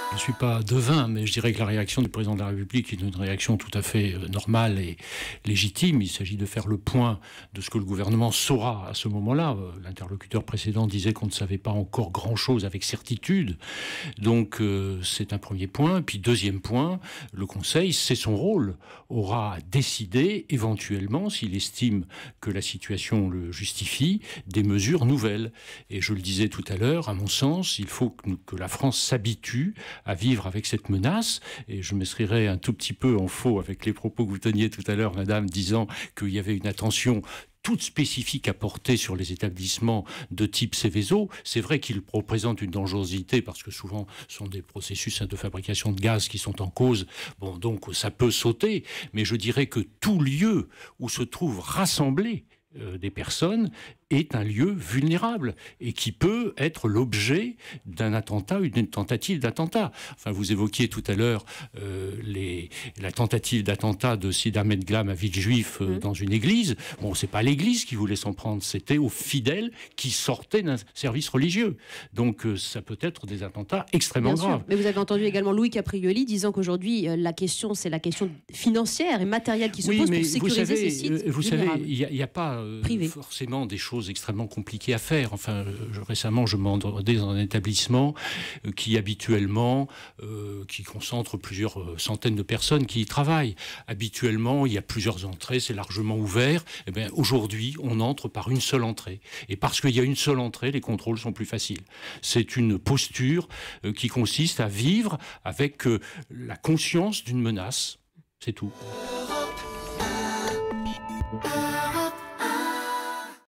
Je ne suis pas devin, mais je dirais que la réaction du président de la République est une réaction tout à fait normale et légitime. Il s'agit de faire le point de ce que le gouvernement saura à ce moment-là. L'interlocuteur précédent disait qu'on ne savait pas encore grand-chose avec certitude. Donc c'est un premier point. Puis deuxième point, le Conseil, c'est son rôle, aura décidé éventuellement, s'il estime que la situation le justifie, des mesures nouvelles. Et je le disais tout à l'heure, à mon sens, il faut que la France s'habitue à vivre avec cette menace, et je m'inscrirai un tout petit peu en faux avec les propos que vous teniez tout à l'heure, madame, disant qu'il y avait une attention toute spécifique à porter sur les établissements de type Seveso. C'est vrai qu'ils représentent une dangerosité parce que souvent ce sont des processus de fabrication de gaz qui sont en cause. Bon, donc ça peut sauter, mais je dirais que tout lieu où se trouvent rassemblés des personnes est un lieu vulnérable et qui peut être l'objet d'un attentat ou d'une tentative d'attentat. Enfin, vous évoquiez tout à l'heure la tentative d'attentat de Sid Ahmed Glam à Villejuif dans une église. Bon, c'est pas l'église qui voulait s'en prendre, c'était aux fidèles qui sortaient d'un service religieux. Donc, ça peut être des attentats extrêmement graves. Mais vous avez entendu également Louis Caprioli disant qu'aujourd'hui, la question, c'est la question financière et matérielle qui se pose pour sécuriser ces sites. Vous savez, il n'y a pas forcément des choses extrêmement compliquées à faire. Enfin, récemment, je m'en rendais dans un établissement qui habituellement, qui concentre plusieurs centaines de personnes qui y travaillent. Habituellement, il y a plusieurs entrées, c'est largement ouvert. Eh bien, aujourd'hui, on entre par une seule entrée. Et parce qu'il y a une seule entrée, les contrôles sont plus faciles. C'est une posture qui consiste à vivre avec la conscience d'une menace. C'est tout.